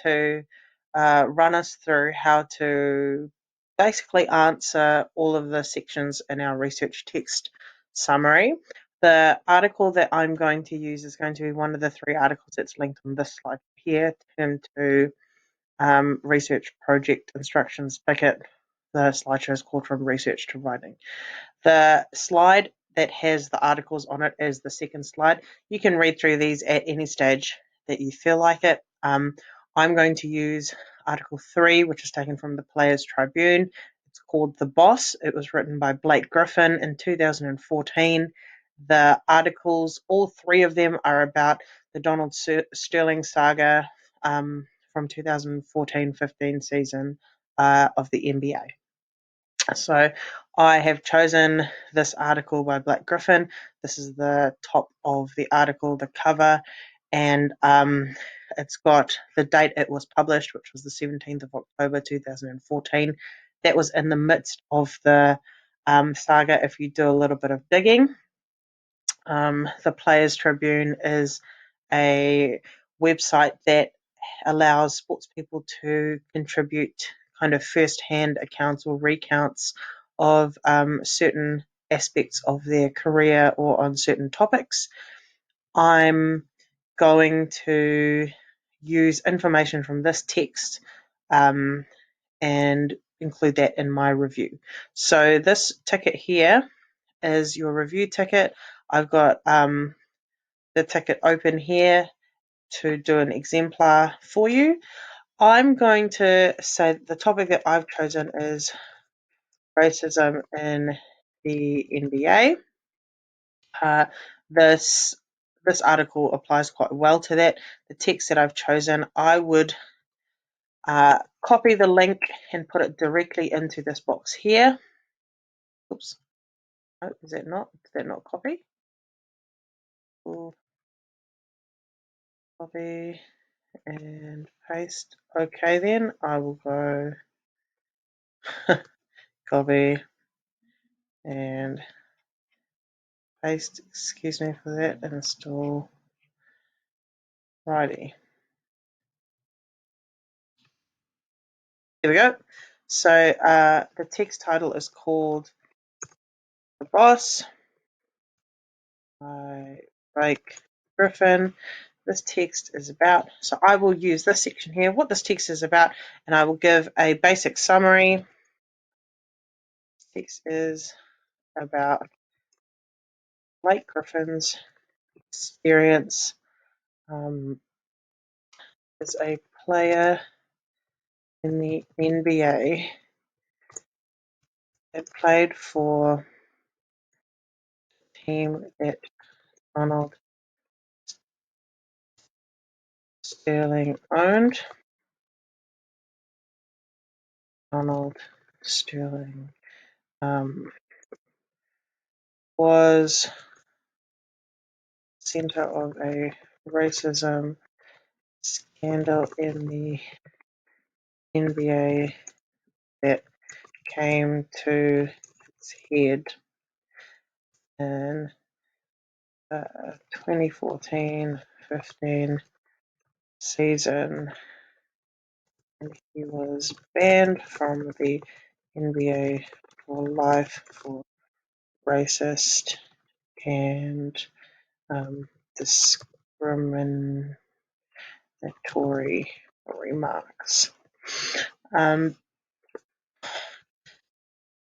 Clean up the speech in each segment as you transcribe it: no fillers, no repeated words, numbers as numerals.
to run us through how to basically answer all of the sections in our research text summary. The article that I'm going to use is going to be one of the 3 articles that's linked on this slide here, Term 2 Research Project Instructions Picket. The slideshow is called From Research to Writing. The slide that has the articles on it is the second slide. You can read through these at any stage that you feel like it. I'm going to use Article 3, which is taken from the Players Tribune. It's called The Boss. It was written by Blake Griffin in 2014. The articles, all 3 of them, are about the Donald Sterling saga from 2014-15 season of the NBA. So I have chosen this article by Blake Griffin. This is the top of the article, the cover, and it's got the date it was published, which was the 17th of October 2014. That was in the midst of the saga, if you do a little bit of digging. The Players Tribune is a website that allows sports people to contribute kind of first-hand accounts or recounts of certain aspects of their career or on certain topics. I'm going to use information from this text and include that in my review. So this ticket here is your review ticket. I've got the ticket open here to do an exemplar for you. I'm going to say the topic that I've chosen is racism in the NBA. This article applies quite well to that. The text that I've chosen, I would copy the link and put it directly into this box here. Oops. Oh, is that not? Did that not copy? Ooh. Copy and paste. Okay, then I will go copy and paste. Excuse me for that. Install. Righty. There we go. So the text title is called The Boss by Blake Griffin. This text is about, so I will use this section here, what this text is about, and I will give a basic summary. This text is about Blake Griffin's experience as a player in the NBA that played for a team that Donald Sterling owned. Donald Sterling was center of a racism scandal in the NBA that came to its head in 2014-15 season, and he was banned from the NBA for life for racist and discriminatory remarks.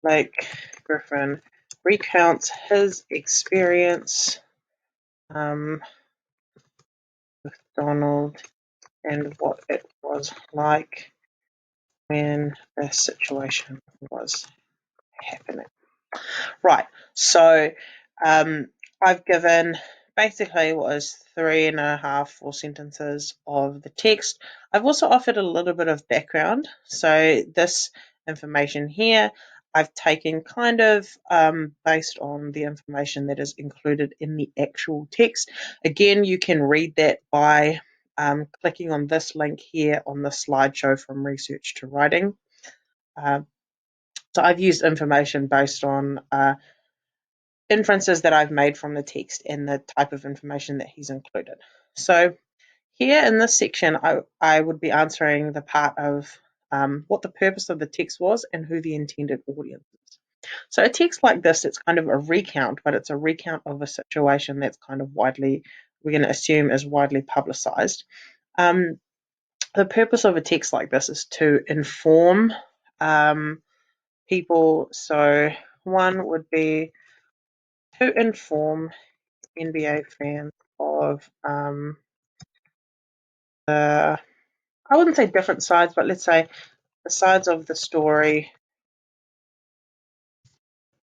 Blake Griffin recounts his experience with Donald and what it was like when the situation was happening. Right, so I've given basically what is 3.5, 4 sentences of the text. I've also offered a little bit of background. So this information here I've taken kind of based on the information that is included in the actual text. Again, you can read that by clicking on this link here on the slideshow From Research to Writing. So I've used information based on inferences that I've made from the text and the type of information that he's included. So Here in this section, I would be answering the part of what the purpose of the text was and who the intended audience is. So a text like this, it's kind of a recount, but it's a recount of a situation that's kind of we're going to assume is widely publicized. The purpose of a text like this is to inform people. So one would be to inform NBA fans of I wouldn't say different sides, but let's say the sides of the story,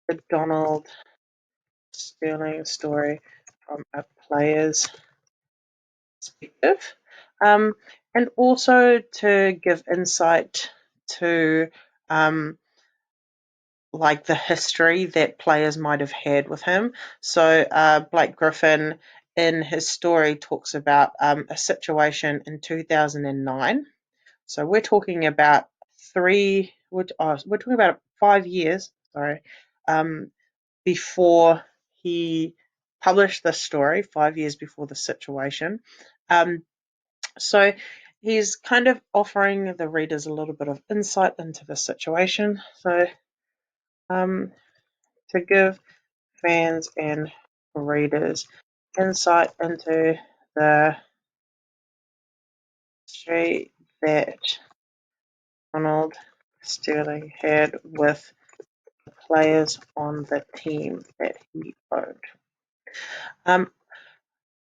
the Donald Sterling story from a player's perspective, and also to give insight to like the history that players might have had with him. So Blake Griffin in his story talks about a situation in 2009. So we're talking about we're talking about 5 years, sorry, before he published this story, 5 years before the situation. So he's kind of offering the readers a little bit of insight into the situation. So to give fans and readers insight into the history that Donald Sterling had with the players on the team that he owned.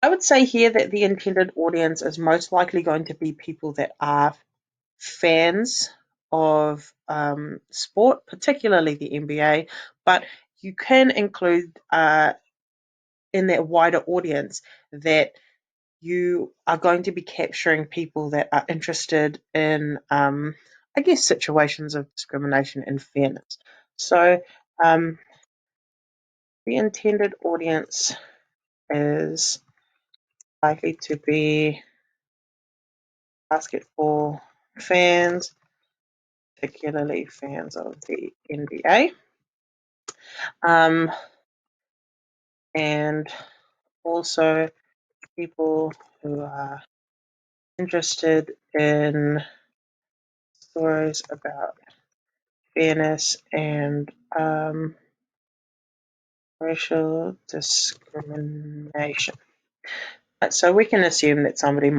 I would say here that the intended audience is most likely going to be people that are fans of sport, particularly the NBA, but you can include in that wider audience that you are going to be capturing people that are interested in, I guess, situations of discrimination and fairness. So the intended audience is likely to be basketball fans, particularly fans of the NBA, and also people who are interested in stories about fairness and racial discrimination. So we can assume that somebody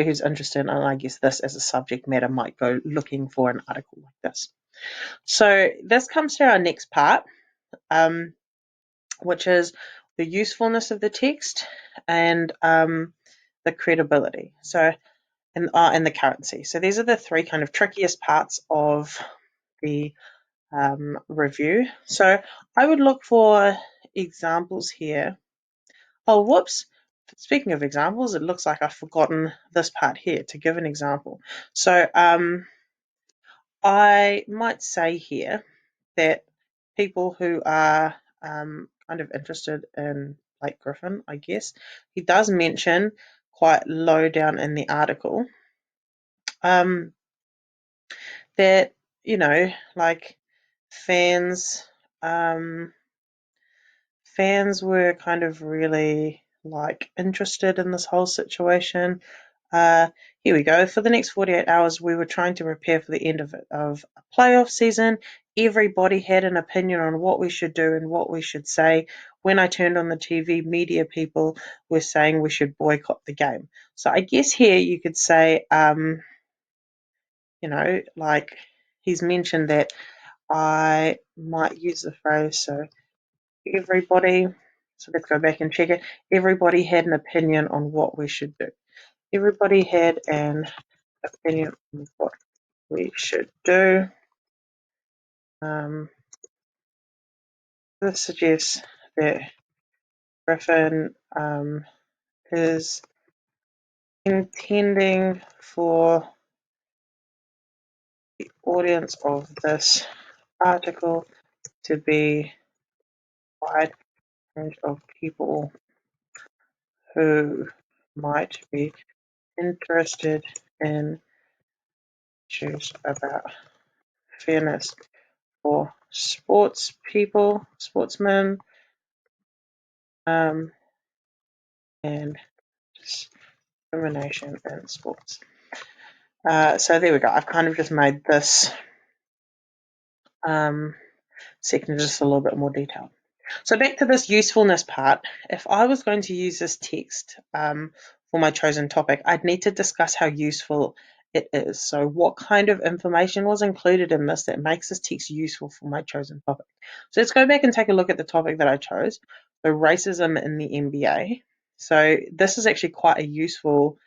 who's interested in, I guess, this as a subject matter might go looking for an article like this. So this comes to our next part, which is the usefulness of the text and the credibility. So and the currency. So these are the three kind of trickiest parts of the review. So I would look for examples here. Oh, whoops. Speaking of examples, it looks like I've forgotten this part here to give an example. So I might say here that people who are kind of interested in Blake Griffin, I guess, he does mention quite low down in the article that, like fans fans were kind of really like interested in this whole situation. Here we go. For the next 48 hours, we were trying to prepare for the end of a playoff season. Everybody had an opinion on what we should do and what we should say. When I turned on the TV, media people were saying we should boycott the game. So I guess here you could say, like he's mentioned that I might use the phrase, so let's go back and check it. Everybody had an opinion on what we should do. Everybody had an opinion on what we should do. This suggests that Griffin is intending for the audience of this article to be a wide range of people who might be interested in issues about fairness for sportsmen, and discrimination in sports. So there we go. I've kind of just made this section just a little bit more detailed. So back to this usefulness part, if I was going to use this text for my chosen topic, I'd need to discuss how useful it is. So what kind of information was included in this that makes this text useful for my chosen topic? So let's go back and take a look at the topic that I chose, so racism in the NBA. So this is actually quite a useful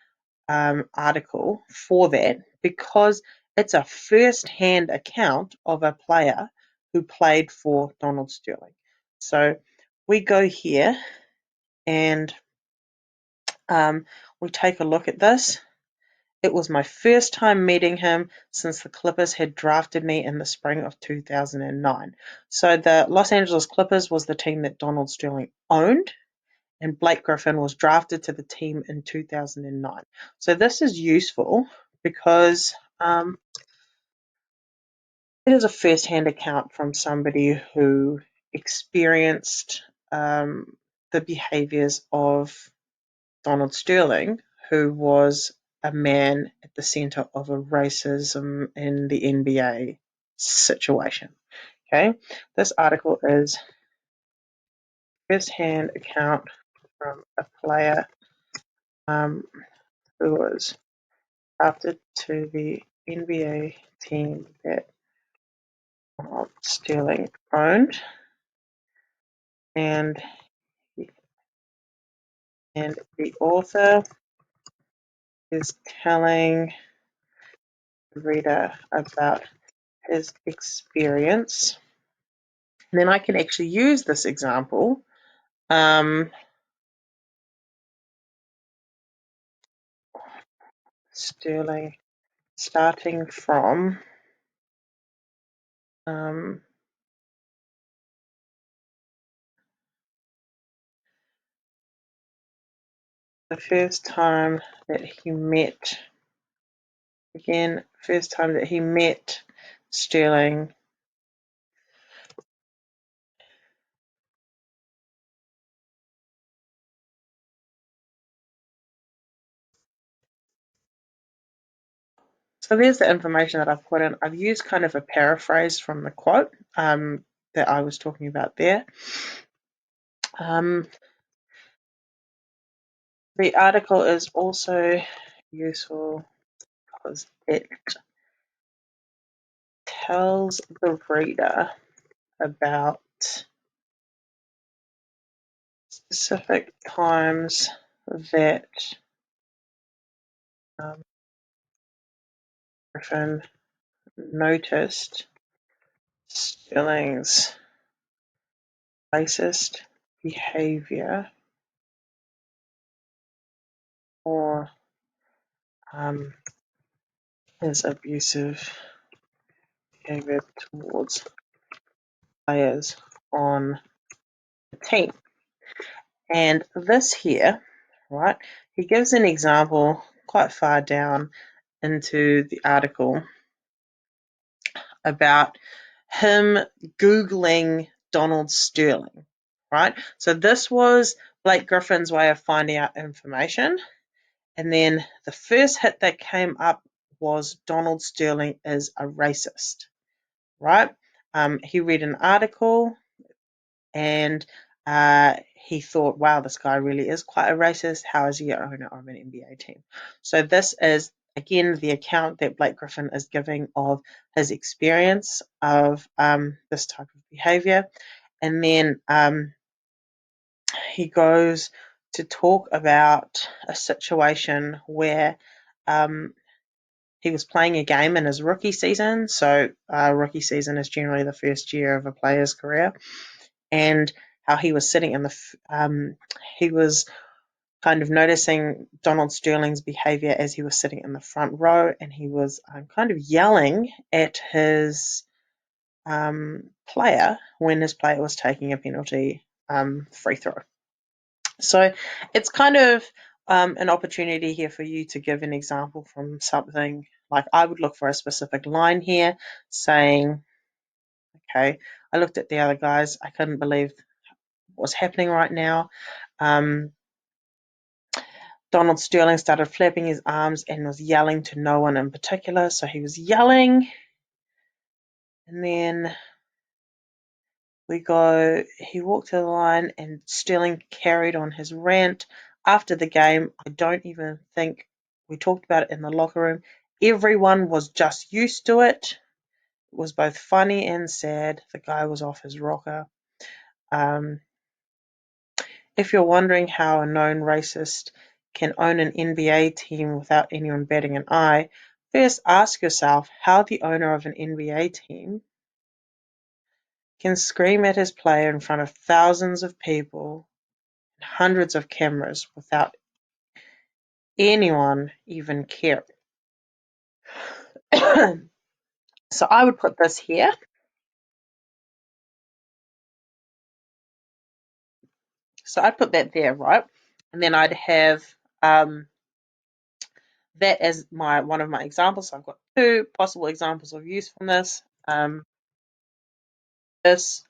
article for that because it's a first-hand account of a player who played for Donald Sterling. So we go here and we take a look at this. It was my first time meeting him since the Clippers had drafted me in the spring of 2009. So the Los Angeles Clippers was the team that Donald Sterling owned, and Blake Griffin was drafted to the team in 2009. So this is useful because it is a first-hand account from somebody who experienced the behaviours of Donald Sterling, who was a man at the centre of a racism in the NBA situation. Okay, this article is first-hand account from a player who was drafted to the NBA team that Sterling owned, and the author is telling the reader about his experience. And then I can actually use this example Sterling starting from the first time that he met, Sterling. So there's the information that I've put in. I've used kind of a paraphrase from the quote that I was talking about there. The article is also useful because it tells the reader about specific times that Griffin noticed Sterling's racist behaviour or his abusive behaviour towards players on the team. And this here, right, he gives an example quite far down into the article about him Googling Donald Sterling, right? So this was Blake Griffin's way of finding out information. And then the first hit that came up was Donald Sterling is a racist, right? He read an article and he thought, wow, this guy really is quite a racist. How is he an owner of an NBA team? So this is, again, the account that Blake Griffin is giving of his experience of this type of behavior. And then he goes to talk about a situation where he was playing a game in his rookie season. So rookie season is generally the first year of a player's career. And how he was sitting in he was kind of noticing Donald Sterling's behaviour as he was sitting in the front row, and he was kind of yelling at his player when his player was taking a penalty free throw. So it's kind of an opportunity here for you to give an example from something like I would look for a specific line here saying, okay, I looked at the other guys, I couldn't believe what's happening right now. Donald Sterling started flapping his arms and was yelling to no one in particular. So he was yelling. And then he walked to the line and Sterling carried on his rant. After the game, I don't even think we talked about it in the locker room. Everyone was just used to it. It was both funny and sad. The guy was off his rocker. If you're wondering how a known racist can own an NBA team without anyone batting an eye, first ask yourself how the owner of an NBA team can scream at his player in front of thousands of people and hundreds of cameras without anyone even caring. So I would put this here. So I'd put that there, right? And then I'd have that as one of my examples. So I've got two possible examples of usefulness. This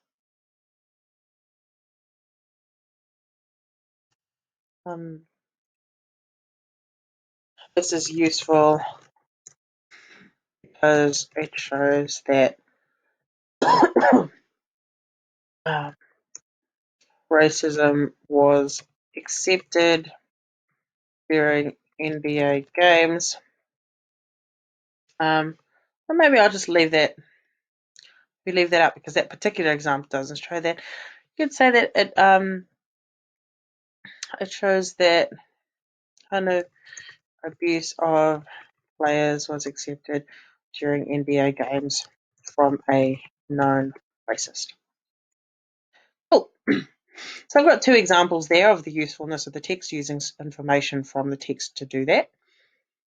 this is useful because it shows that racism was accepted during NBA games. Or maybe I'll just leave that. We leave that out because that particular example doesn't show that. You could say that it shows that kind of abuse of players was accepted during NBA games from a known racist. Cool. So I've got two examples there of the usefulness of the text using information from the text to do that.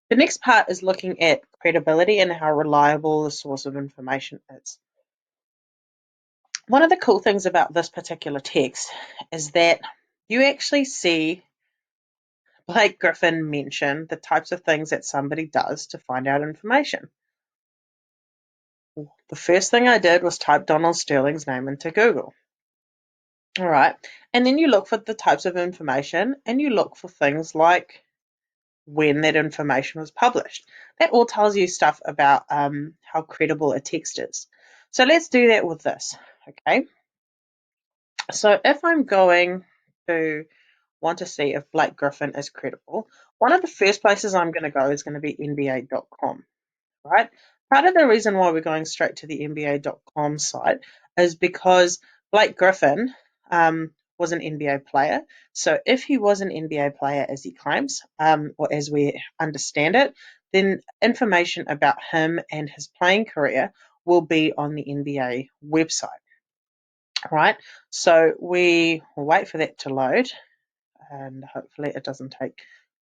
The next part is looking at credibility and how reliable the source of information is. One of the cool things about this particular text is that you actually see Blake Griffin mention the types of things that somebody does to find out information. The first thing I did was type Donald Sterling's name into Google. All right. And then you look for the types of information and you look for things like when that information was published. That all tells you stuff about how credible a text is. So let's do that with this, okay? So if I'm going to want to see if Blake Griffin is credible, one of the first places I'm going to go is going to be NBA.com, right? Part of the reason why we're going straight to the NBA.com site is because Blake Griffin was an NBA player. So if he was an NBA player, as he claims, or as we understand it, then information about him and his playing career will be on the NBA website, right? So we will wait for that to load, and hopefully it doesn't take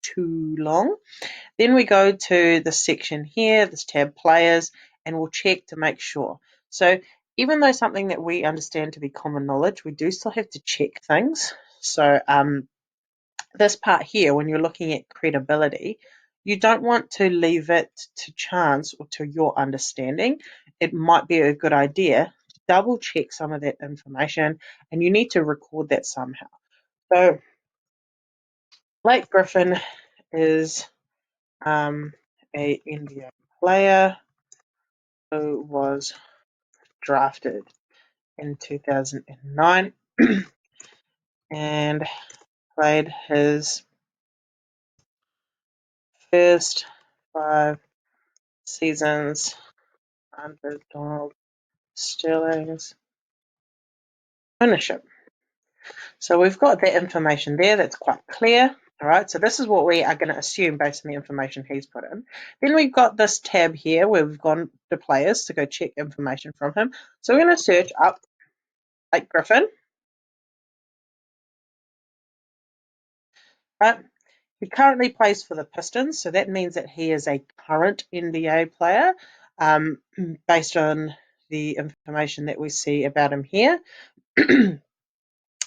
too long. Then we go to the section here, this tab players, and we'll check to make sure. So even though something that we understand to be common knowledge, we do still have to check things. So this part here, when you're looking at credibility, you don't want to leave it to chance or to your understanding. It might be a good idea to double check some of that information, and you need to record that somehow. So Blake Griffin is a Indian player who was drafted in 2009 and played his first 5 seasons under Donald Sterling's ownership. So we've got that information there. That's quite clear. All right, so this is what we are going to assume based on the information he's put in. Then we've got this tab here where we've gone to players to go check information from him. So we're going to search up Blake Griffin. Right? He currently plays for the Pistons, so that means that he is a current NBA player based on the information that we see about him here.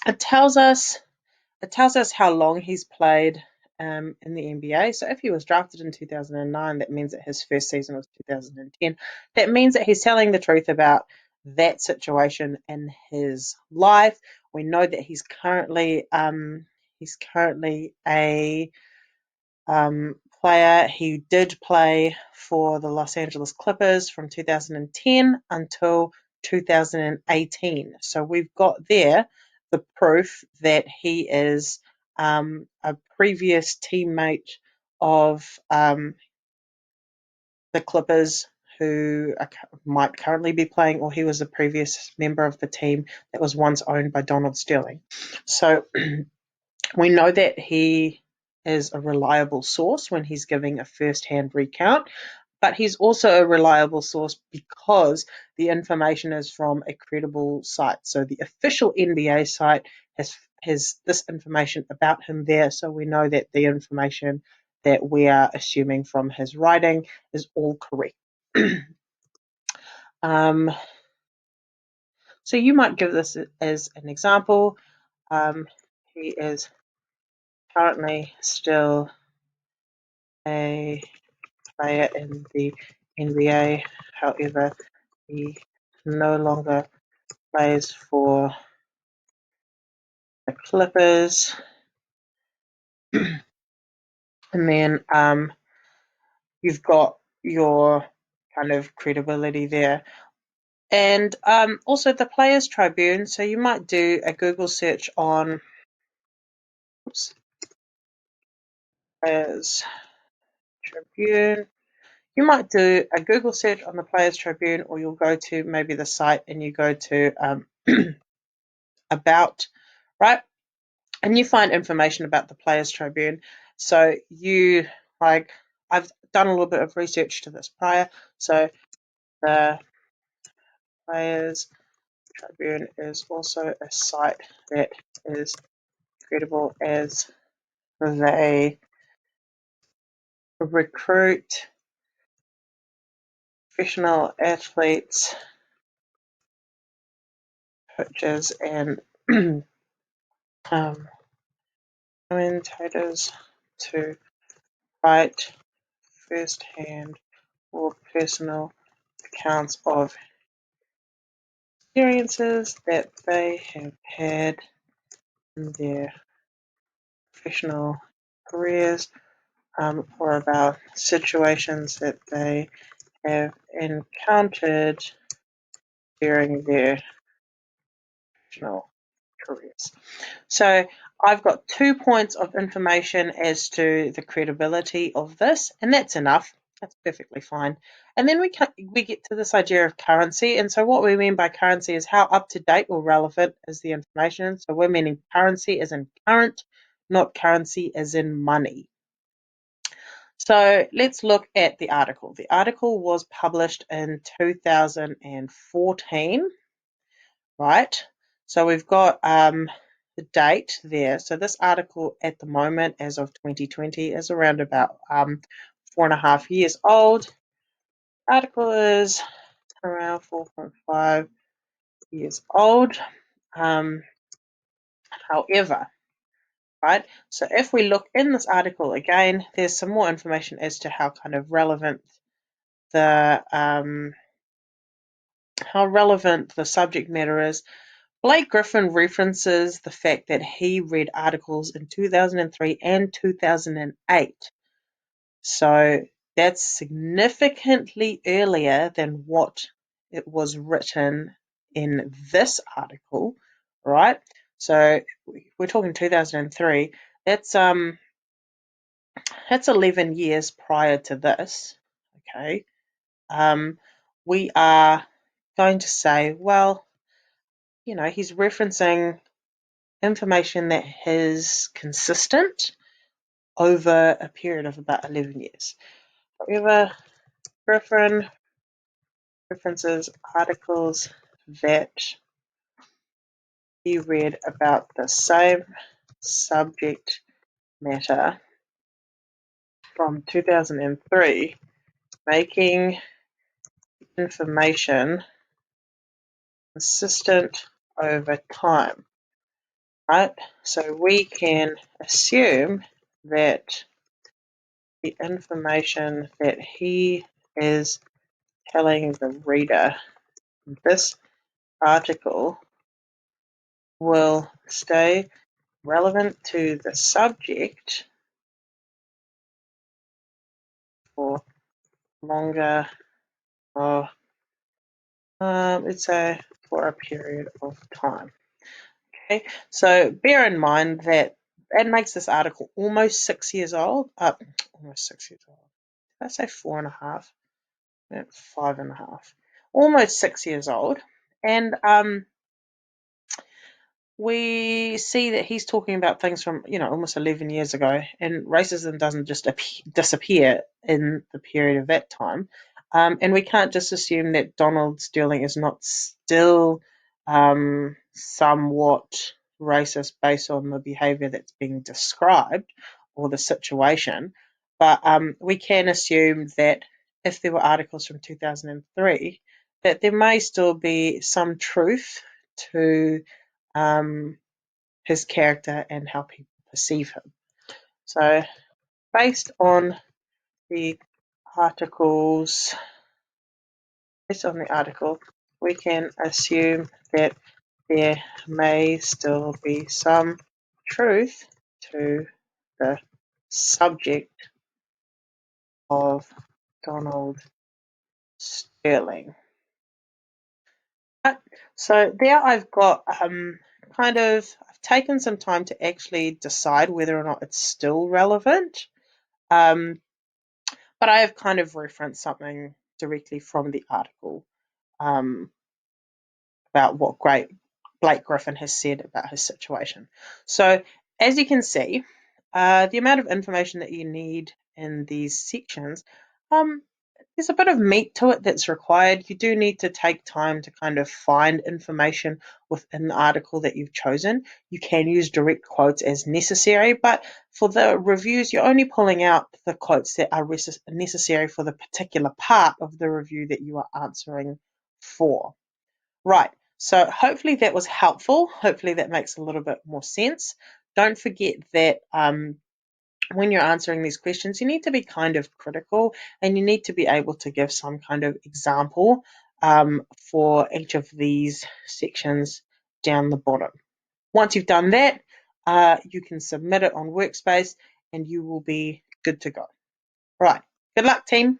It tells us how long he's played in the NBA. So if he was drafted in 2009, that means that his first season was 2010. That means that he's telling the truth about that situation in his life. We know that he's currently a player. He did play for the Los Angeles Clippers from 2010 until 2018. So we've got there the proof that he is a previous teammate of the Clippers who might currently be playing, or he was a previous member of the team that was once owned by Donald Sterling. So we know that he is a reliable source when he's giving a first-hand recount, but he's also a reliable source because the information is from a credible site. So the official NBA site has this information about him there, so we know that the information that we are assuming from his writing is all correct. So you might give this as an example. He is currently still a player in the NBA, however, he no longer plays for the Clippers. And then you've got your kind of credibility there. And also the Players Tribune. So you might do a Google search on Players Tribune. You might do a Google search on the Players Tribune, or you'll go to maybe the site and you go to about, right? And you find information about the Players Tribune. So I've done a little bit of research to this prior. So the Players Tribune is also a site that is credible as they recruit professional athletes, coaches, and commentators to write first-hand or personal accounts of experiences that they have had in their professional careers, or about situations that they have encountered during their professional careers. So I've got 2 points of information as to the credibility of this, and that's enough. That's perfectly fine. And then we get to this idea of currency. And so what we mean by currency is how up-to-date or relevant is the information. So we're meaning currency as in current, not currency as in money. So let's look at the article. The article was published in 2014, right? So we've got the date there. So this article at the moment, as of 2020, is around about 4.5 years old. The article is around 4.5 years old. However, right, so if we look in this article again, there's some more information as to how kind of relevant the subject matter is. Blake Griffin references the fact that he read articles in 2003 and 2008. So that's significantly earlier than what it was written in this article, right? So we're talking 2003. That's 11 years prior to this, okay? We are going to say, well, he's referencing information that is consistent over a period of about 11 years. However, Griffin references articles that he read about the same subject matter from 2003, making information consistent over time, right? So we can assume that the information that he is telling the reader in this article will stay relevant to the subject for longer, or let's say for a period of time. Okay, so bear in mind that makes this article almost 6 years old. Almost 6 years old. Did I say 4.5? 5.5. Almost 6 years old, and we see that he's talking about things from almost 11 years ago, and racism doesn't just disappear in the period of that time, and we can't just assume that Donald Sterling is not still somewhat racist based on the behaviour that's being described or the situation, but we can assume that if there were articles from 2003, that there may still be some truth to his character and how people perceive him. So, based on the articles, we can assume that there may still be some truth to the subject of Donald Sterling. So there I've got I've taken some time to actually decide whether or not it's still relevant. But I have kind of referenced something directly from the article about what Blake Griffin has said about his situation. So as you can see, the amount of information that you need in these sections, there's a bit of meat to it that's required. You do need to take time to kind of find information within the article that you've chosen. You can use direct quotes as necessary, but for the reviews, you're only pulling out the quotes that are necessary for the particular part of the review that you are answering for. Right, so hopefully that was helpful. Hopefully that makes a little bit more sense. Don't forget that when you're answering these questions, you need to be kind of critical, and you need to be able to give some kind of example for each of these sections down the bottom. Once you've done that, you can submit it on Workspace and you will be good to go. Right, good luck, team.